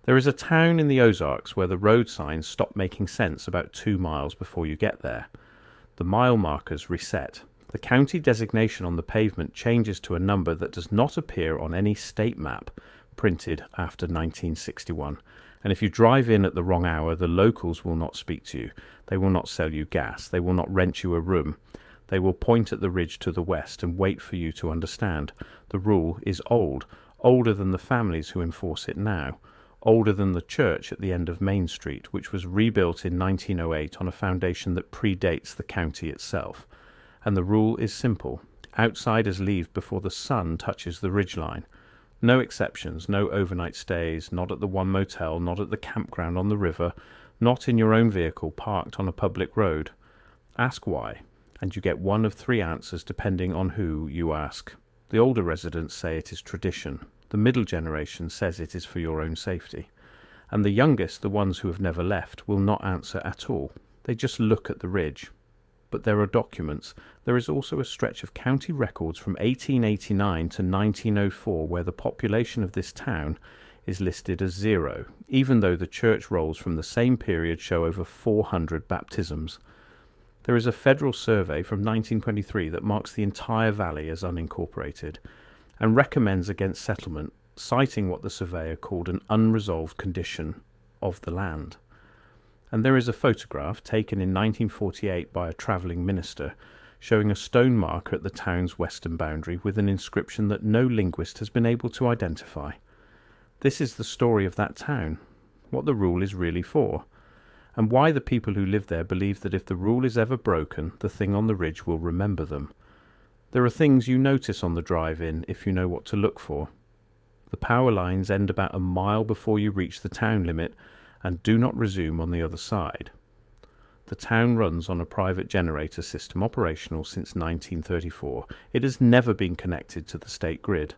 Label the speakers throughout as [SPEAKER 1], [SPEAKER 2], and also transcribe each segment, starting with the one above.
[SPEAKER 1] There is a town in the Ozarks where the road signs stop making sense about 2 miles before you get there. The mile markers reset. The county designation on the pavement changes to a number that does not appear on any state map printed after 1961. And if you drive in at the wrong hour, the locals will not speak to you. They will not sell you gas. They will not rent you a room. They will point at the ridge to the west and wait for you to understand. The rule is old, older than the families who enforce it now, older than the church at the end of Main Street, which was rebuilt in 1908 on a foundation that predates the county itself. And the rule is simple. Outsiders leave before the sun touches the ridgeline. No exceptions, no overnight stays, not at the one motel, not at the campground on the river, not in your own vehicle parked on a public road. Ask why, and you get one of 3 answers depending on who you ask. The older residents say it is tradition. The middle generation says it is for your own safety. And the youngest, the ones who have never left, will not answer at all. They just look at the ridge. But there are documents. There is also a stretch of county records from 1889 to 1904 where the population of this town is listed as 0, even though the church rolls from the same period show over 400 baptisms. There is a federal survey from 1923 that marks the entire valley as unincorporated and recommends against settlement, citing what the surveyor called an unresolved condition of the land. And there is a photograph taken in 1948 by a travelling minister showing a stone marker at the town's western boundary with an inscription that no linguist has been able to identify. This is the story of that town, what the rule is really for, and why the people who live there believe that if the rule is ever broken, the thing on the ridge will remember them. There are things you notice on the drive-in if you know what to look for. The power lines end about a mile before you reach the town limit and do not resume on the other side. The town runs on a private generator system operational since 1934. It has never been connected to the state grid.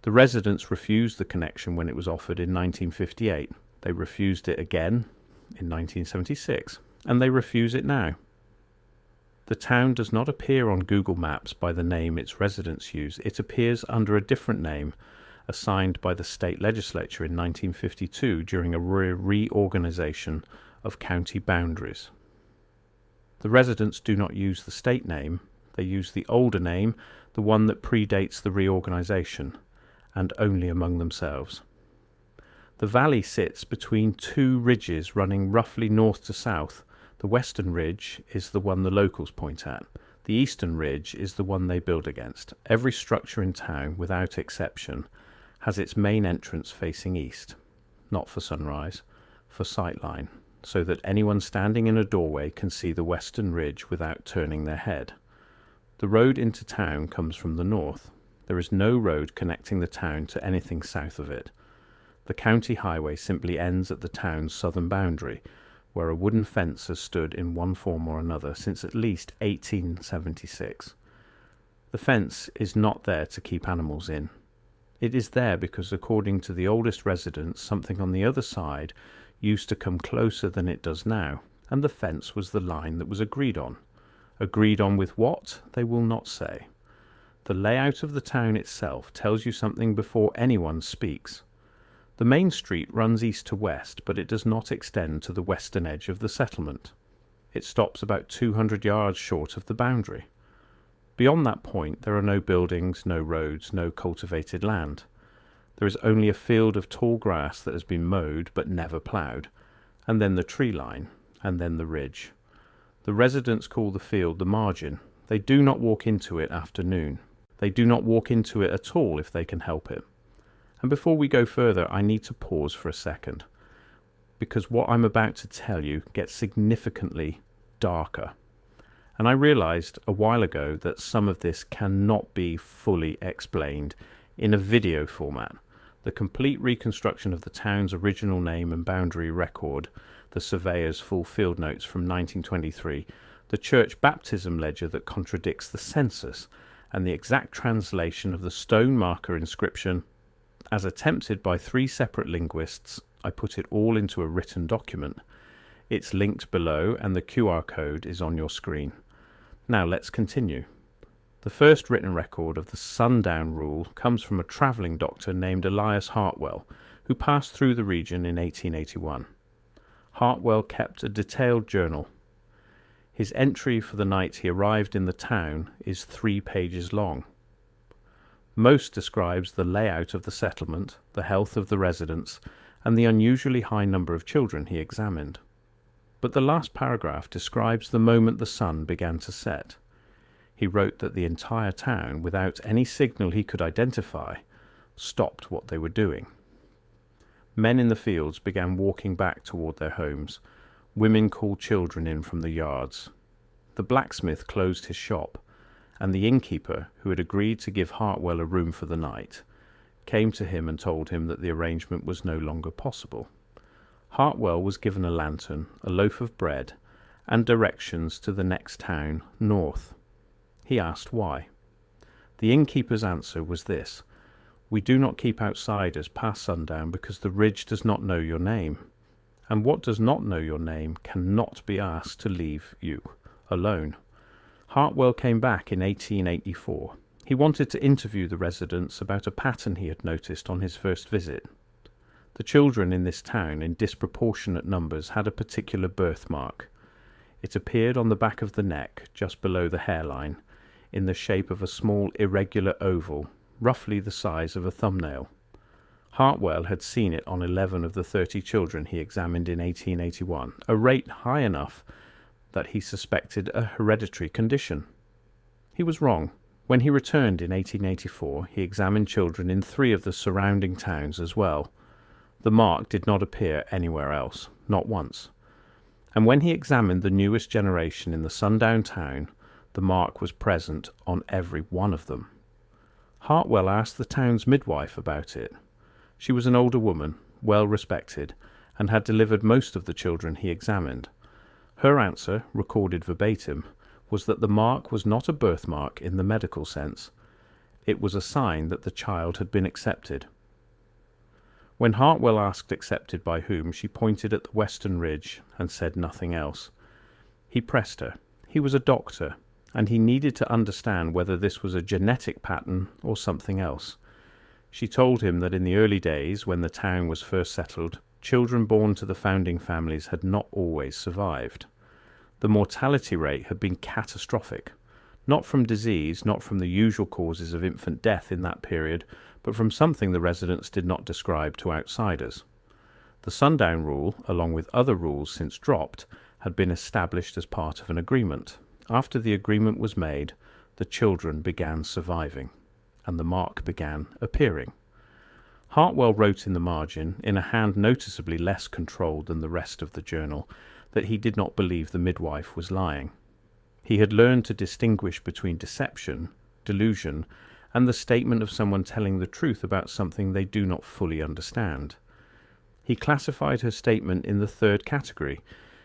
[SPEAKER 1] The residents refused the connection when it was offered in 1958. They refused it again in 1976, and they refuse it now. The town does not appear on Google Maps by the name its residents use. It appears under a different name, assigned by the state legislature in 1952 during a reorganization of county boundaries. The residents do not use the state name, they use the older name, the one that predates the reorganization, and only among themselves. The valley sits between 2 ridges running roughly north to south. The western ridge is the one the locals point at. The eastern ridge is the one they build against. Every structure in town, without exception, has its main entrance facing east, not for sunrise, for sightline, so that anyone standing in a doorway can see the western ridge without turning their head. The road into town comes from the north. There is no road connecting the town to anything south of it. The county highway simply ends at the town's southern boundary, where a wooden fence has stood in one form or another since at least 1876. The fence is not there to keep animals in. It is there because, according to the oldest residents, something on the other side used to come closer than it does now, and the fence was the line that was agreed on. Agreed on with what? They will not say. The layout of the town itself tells you something before anyone speaks. The main street runs east to west, but it does not extend to the western edge of the settlement. It stops about 200 yards short of the boundary. Beyond that point there are no buildings, no roads, no cultivated land. There is only a field of tall grass that has been mowed but never ploughed, and then the tree line, and then the ridge. The residents call the field the margin. They do not walk into it after noon. They do not walk into it at all if they can help it. And before we go further, I need to pause for a second, because what I'm about to tell you gets significantly darker. And I realized a while ago that some of this cannot be fully explained in a video format. The complete reconstruction of the town's original name and boundary record, the surveyor's full field notes from 1923, the church baptism ledger that contradicts the census, and the exact translation of the stone marker inscription, as attempted by 3 separate linguists. I put it all into a written document. It's linked below and the QR code is on your screen. Now let's continue. The first written record of the Sundown rule comes from a travelling doctor named Elias Hartwell, who passed through the region in 1881. Hartwell kept a detailed journal. His entry for the night he arrived in the town is 3 pages long. Most describes the layout of the settlement, the health of the residents, and the unusually high number of children he examined. But the last paragraph describes the moment the sun began to set. He wrote that the entire town, without any signal he could identify, stopped what they were doing. Men in the fields began walking back toward their homes. Women called children in from the yards. The blacksmith closed his shop, and the innkeeper, who had agreed to give Hartwell a room for the night, came to him and told him that the arrangement was no longer possible. Hartwell was given a lantern, a loaf of bread, and directions to the next town, north. He asked why. The innkeeper's answer was this: "We do not keep outsiders past sundown because the ridge does not know your name, and what does not know your name cannot be asked to leave you alone." Hartwell came back in 1884. He wanted to interview the residents about a pattern he had noticed on his first visit. The children in this town, in disproportionate numbers, had a particular birthmark. It appeared on the back of the neck, just below the hairline, in the shape of a small irregular oval, roughly the size of a thumbnail. Hartwell had seen it on 11 of the 30 children he examined in 1881, a rate high enough that he suspected a hereditary condition. He was wrong. When he returned in 1884, he examined children in 3 of the surrounding towns as well. The mark did not appear anywhere else, not once. And when he examined the newest generation in the Sundown town, the mark was present on every one of them. Hartwell asked the town's midwife about it. She was an older woman, well respected, and had delivered most of the children he examined. Her answer, recorded verbatim, was that the mark was not a birthmark in the medical sense. It was a sign that the child had been accepted. When Hartwell asked accepted by whom, she pointed at the western ridge and said nothing else. He pressed her. He was a doctor, and he needed to understand whether this was a genetic pattern or something else. She told him that in the early days, when the town was first settled, children born to the founding families had not always survived. The mortality rate had been catastrophic, not from disease, not from the usual causes of infant death in that period, but from something the residents did not describe to outsiders. The Sundown rule, along with other rules since dropped, had been established as part of an agreement. After the agreement was made, the children began surviving, and the mark began appearing. Hartwell wrote in the margin, in a hand noticeably less controlled than the rest of the journal, that he did not believe the midwife was lying. He had learned to distinguish between deception, delusion, and the statement of someone telling the truth about something they do not fully understand. He classified her statement in the 3rd category.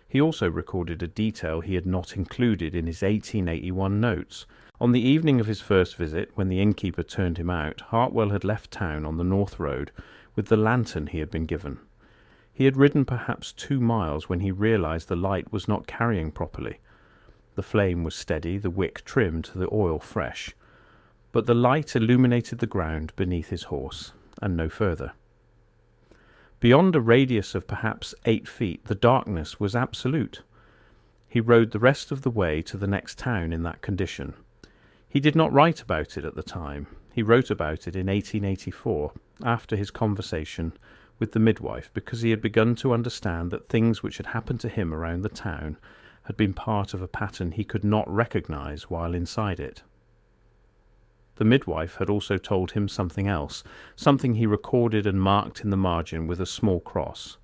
[SPEAKER 1] He also recorded a detail he had not included in his 1881 notes. On the evening of his first visit, when the innkeeper turned him out, Hartwell had left town on the north road with the lantern he had been given. He had ridden perhaps 2 miles when he realized the light was not carrying properly. The flame was steady, the wick trimmed, the oil fresh. But the light illuminated the ground beneath his horse, and no further. Beyond a radius of perhaps 8 feet, the darkness was absolute. He rode the rest of the way to the next town in that condition. He did not write about it at the time. He wrote about it in 1884, after his conversation with the midwife, because he had begun to understand that things which had happened to him around the town had been part of a pattern he could not recognize while inside it. The midwife had also told him something else, something he recorded and marked in the margin with a small cross,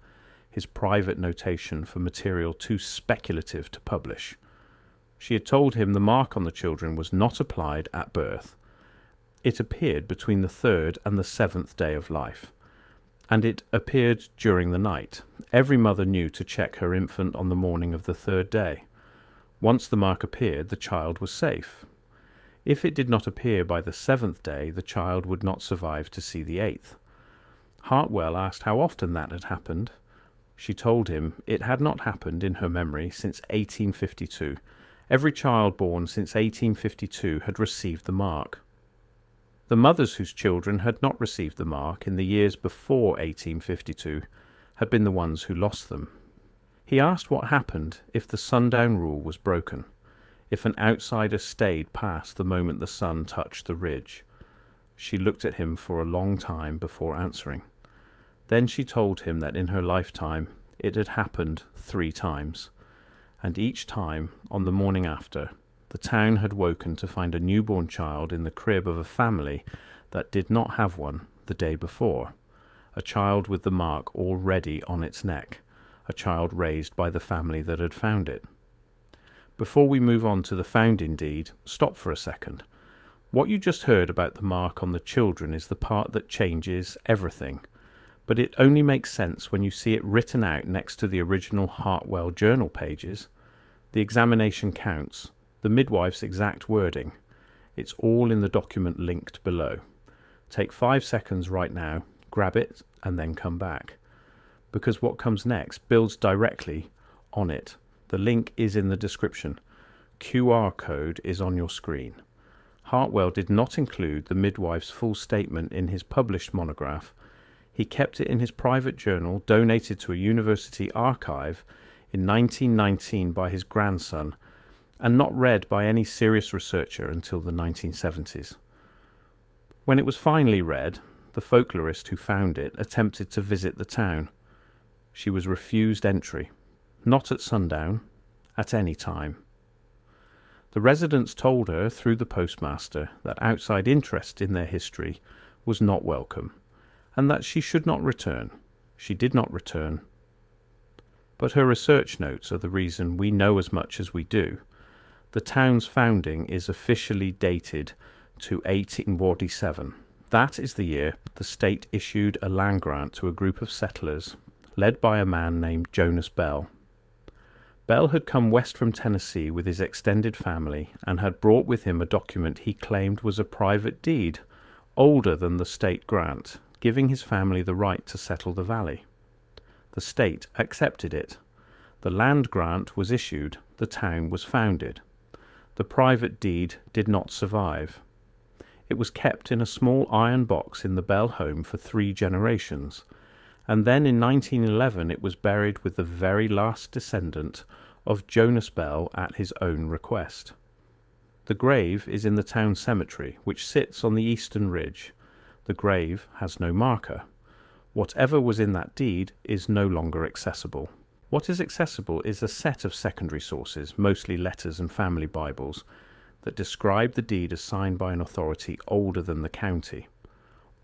[SPEAKER 1] his private notation for material too speculative to publish. She had told him the mark on the children was not applied at birth. It appeared between the 3rd and the 7th day of life, and it appeared during the night. Every mother knew to check her infant on the morning of the 3rd day. Once the mark appeared, the child was safe. If it did not appear by the 7th day, the child would not survive to see the 8th. Hartwell asked how often that had happened. She told him it had not happened in her memory since 1852. Every child born since 1852 had received the mark. The mothers whose children had not received the mark in the years before 1852 had been the ones who lost them. He asked what happened if the sundown rule was broken, if an outsider stayed past the moment the sun touched the ridge. She looked at him for a long time before answering. Then she told him that in her lifetime it had happened 3 times, and each time, on the morning after, the town had woken to find a newborn child in the crib of a family that did not have one the day before, a child with the mark already on its neck, a child raised by the family that had found it. Before we move on to the founding deed, stop for a second. What you just heard about the mark on the children is the part that changes everything, but it only makes sense when you see it written out next to the original Hartwell journal pages. The examination counts, the midwife's exact wording. It's all in the document linked below. Take 5 seconds right now, grab it, and then come back, because what comes next builds directly on it. The link is in the description. QR code is on your screen. Hartwell did not include the midwife's full statement in his published monograph. He kept it in his private journal, donated to a university archive in 1919 by his grandson, and not read by any serious researcher until the 1970s. When it was finally read, the folklorist who found it attempted to visit the town. She was refused entry. Not at sundown, at any time. The residents told her through the postmaster that outside interest in their history was not welcome, and that she should not return. She did not return. But her research notes are the reason we know as much as we do. The town's founding is officially dated to 1847. That is the year the state issued a land grant to a group of settlers led by a man named Jonas Bell. Bell had come west from Tennessee with his extended family and had brought with him a document he claimed was a private deed, older than the state grant, giving his family the right to settle the valley. The state accepted it. The land grant was issued. The town was founded. The private deed did not survive. It was kept in a small iron box in the Bell home for 3 generations, and then in 1911 it was buried with the very last descendant of Jonas Bell at his own request. The grave is in the town cemetery, which sits on the eastern ridge. The grave has no marker. Whatever was in that deed is no longer accessible. What is accessible is a set of secondary sources, mostly letters and family Bibles, that describe the deed as signed by an authority older than the county,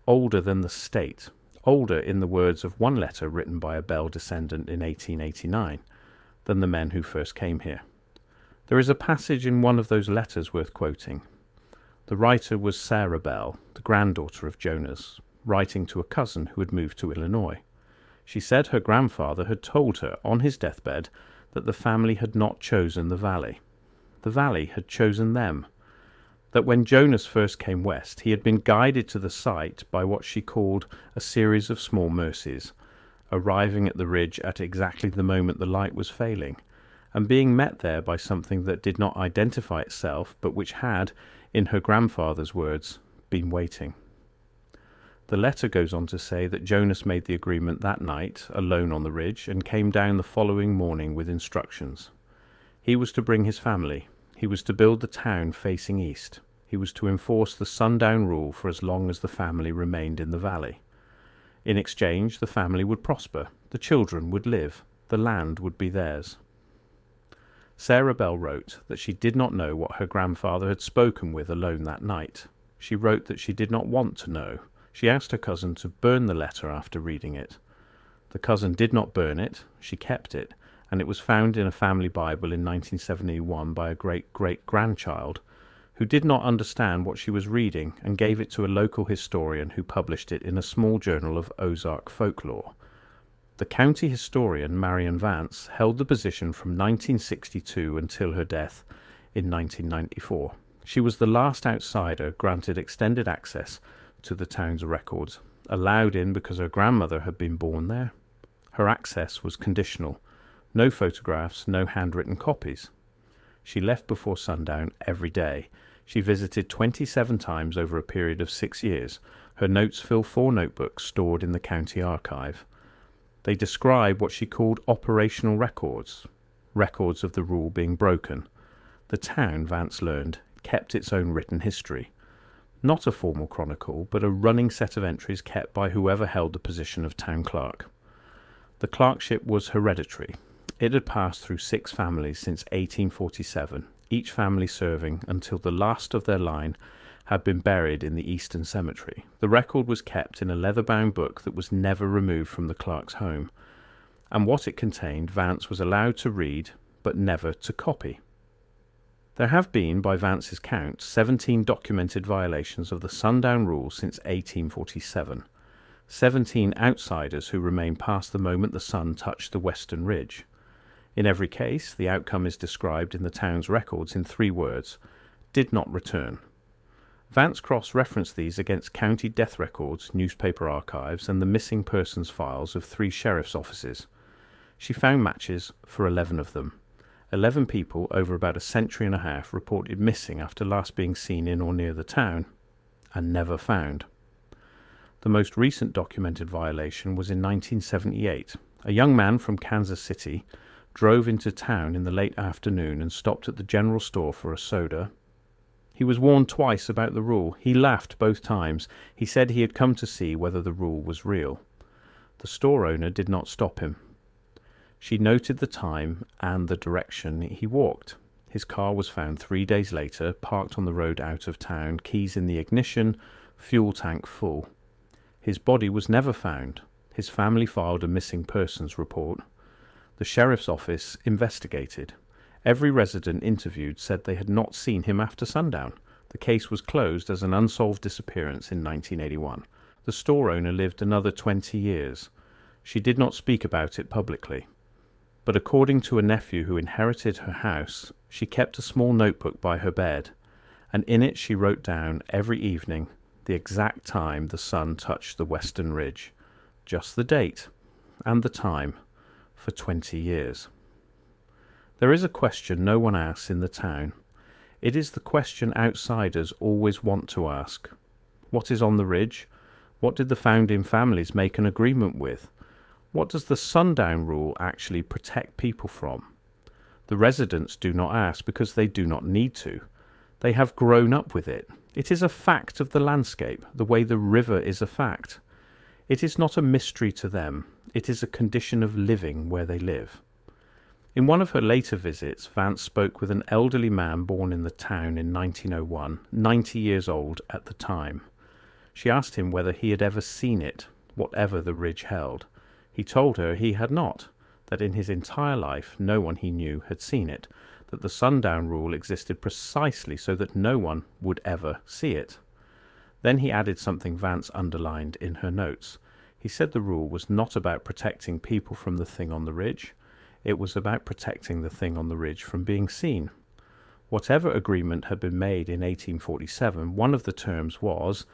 [SPEAKER 1] older than the state, older, in the words of one letter written by a Bell descendant in 1889, than the men who first came here. There is a passage in one of those letters worth quoting. The writer was Sarah Bell, the granddaughter of Jonas, writing to a cousin who had moved to Illinois. She said her grandfather had told her on his deathbed that the family had not chosen the valley. The valley had chosen them. That when Jonas first came west, he had been guided to the site by what she called a series of small mercies, arriving at the ridge at exactly the moment the light was failing, and being met there by something that did not identify itself, but which had, in her grandfather's words, been waiting. The letter goes on to say that Jonas made the agreement that night, alone on the ridge, and came down the following morning with instructions. He was to bring his family. He was to build the town facing east. He was to enforce the sundown rule for as long as the family remained in the valley. In exchange, the family would prosper, the children would live, the land would be theirs. Sarah Bell wrote that she did not know what her grandfather had spoken with alone that night. She wrote that she did not want to know. She asked her cousin to burn the letter after reading it. The cousin did not burn it. She kept it, and it was found in a family Bible in 1971 by a great-great-grandchild who did not understand what she was reading and gave it to a local historian who published it in a small journal of Ozark folklore. The county historian Marion Vance held the position from 1962 until her death in 1994. She was the last outsider granted extended access to the town's records, allowed in because her grandmother had been born there. Her access was conditional. No photographs, no handwritten copies. She left before sundown every day. She visited 27 times over a period of 6 years. Her notes fill 4 notebooks stored in the county archive. They describe what she called operational records, records of the rule being broken. The town, Vance learned, kept its own written history. Not a formal chronicle, but a running set of entries kept by whoever held the position of town clerk. The clerkship was hereditary. It had passed through 6 families since 1847, each family serving until the last of their line had been buried in the Eastern Cemetery. The record was kept in a leather-bound book that was never removed from the clerk's home, and what it contained Vance was allowed to read, but never to copy. There have been, by Vance's count, 17 documented violations of the Sundown Rule since 1847. 17 outsiders who remained past the moment the sun touched the western ridge. In every case, the outcome is described in the town's records in 3 words: did not return. Vance cross-referenced these against county death records, newspaper archives, and the missing persons files of 3 sheriff's offices. She found matches for 11 of them. 11 people over about a century and a half reported missing after last being seen in or near the town, and never found. The most recent documented violation was in 1978. A young man from Kansas City drove into town in the late afternoon and stopped at the general store for a soda. He was warned twice about the rule. He laughed both times. He said he had come to see whether the rule was real. The store owner did not stop him. She noted the time and the direction he walked. His car was found 3 days later, parked on the road out of town, keys in the ignition, fuel tank full. His body was never found. His family filed a missing persons report. The sheriff's office investigated. Every resident interviewed said they had not seen him after sundown. The case was closed as an unsolved disappearance in 1981. The store owner lived another 20 years. She did not speak about it publicly. But according to a nephew who inherited her house, she kept a small notebook by her bed, and in it she wrote down every evening the exact time the sun touched the western ridge, just the date and the time, for 20 years. There is a question no one asks in the town. It is the question outsiders always want to ask. What is on the ridge? What did the founding families make an agreement with? What does the Sundown Rule actually protect people from? The residents do not ask because they do not need to. They have grown up with it. It is a fact of the landscape, the way the river is a fact. It is not a mystery to them. It is a condition of living where they live. In one of her later visits, Vance spoke with an elderly man born in the town in 1901, 90 years old at the time. She asked him whether he had ever seen it, whatever the ridge held. He told her he had not, that in his entire life no one he knew had seen it, that the Sundown Rule existed precisely so that no one would ever see it. Then he added something Vance underlined in her notes. He said the rule was not about protecting people from the thing on the ridge. It was about protecting the thing on the ridge from being seen. Whatever agreement had been made in 1847, one of the terms was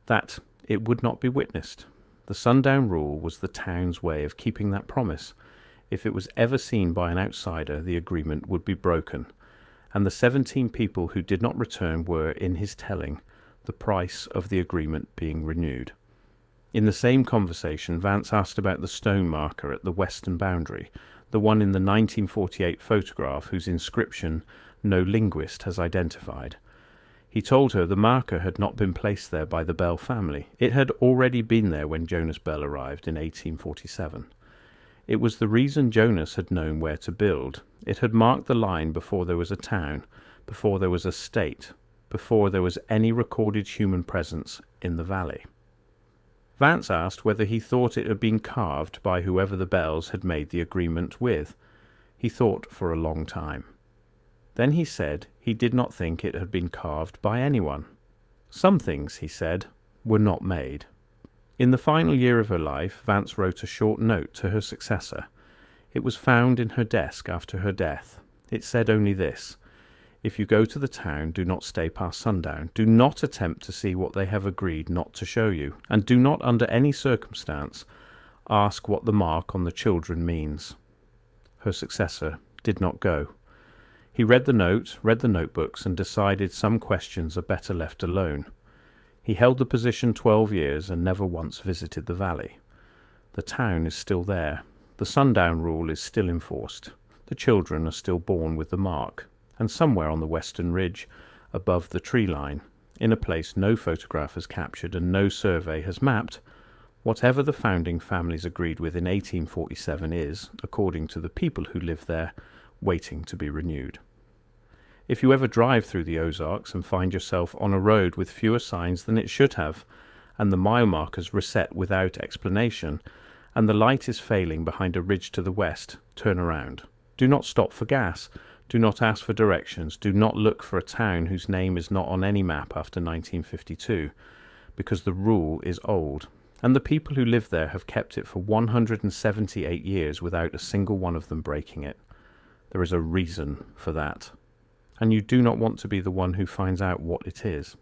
[SPEAKER 1] that it would not be witnessed. The Sundown Rule was the town's way of keeping that promise. If it was ever seen by an outsider, the agreement would be broken, and the 17 people who did not return were, in his telling, the price of the agreement being renewed. In the same conversation, Vance asked about the stone marker at the western boundary, the one in the 1948 photograph whose inscription no linguist has identified. He told her the marker had not been placed there by the Bell family. It had already been there when Jonas Bell arrived in 1847. It was the reason Jonas had known where to build. It had marked the line before there was a town, before there was a state, before there was any recorded human presence in the valley. Vance asked whether he thought it had been carved by whoever the Bells had made the agreement with. He thought for a long time. Then he said he did not think it had been carved by anyone. Some things, he said, were not made. In the final year of her life, Vance wrote a short note to her successor. It was found in her desk after her death. It said only this: "If you go to the town, do not stay past sundown. Do not attempt to see what they have agreed not to show you, and do not under any circumstance ask what the mark on the children means." Her successor did not go. He read the note, read the notebooks, and decided some questions are better left alone. He held the position 12 years and never once visited the valley. The town is still there. The Sundown rule is still enforced. The children are still born with the mark, and somewhere on the western ridge, above the tree line, in a place no photograph has captured and no survey has mapped, whatever the founding families agreed with in 1847 is, according to the people who live there, waiting to be renewed. If you ever drive through the Ozarks and find yourself on a road with fewer signs than it should have, and the mile markers reset without explanation, and the light is failing behind a ridge to the west, turn around. Do not stop for gas. Do not ask for directions. Do not look for a town whose name is not on any map after 1952, because the rule is old, and the people who live there have kept it for 178 years without a single one of them breaking it. There is a reason for that, and you do not want to be the one who finds out what it is.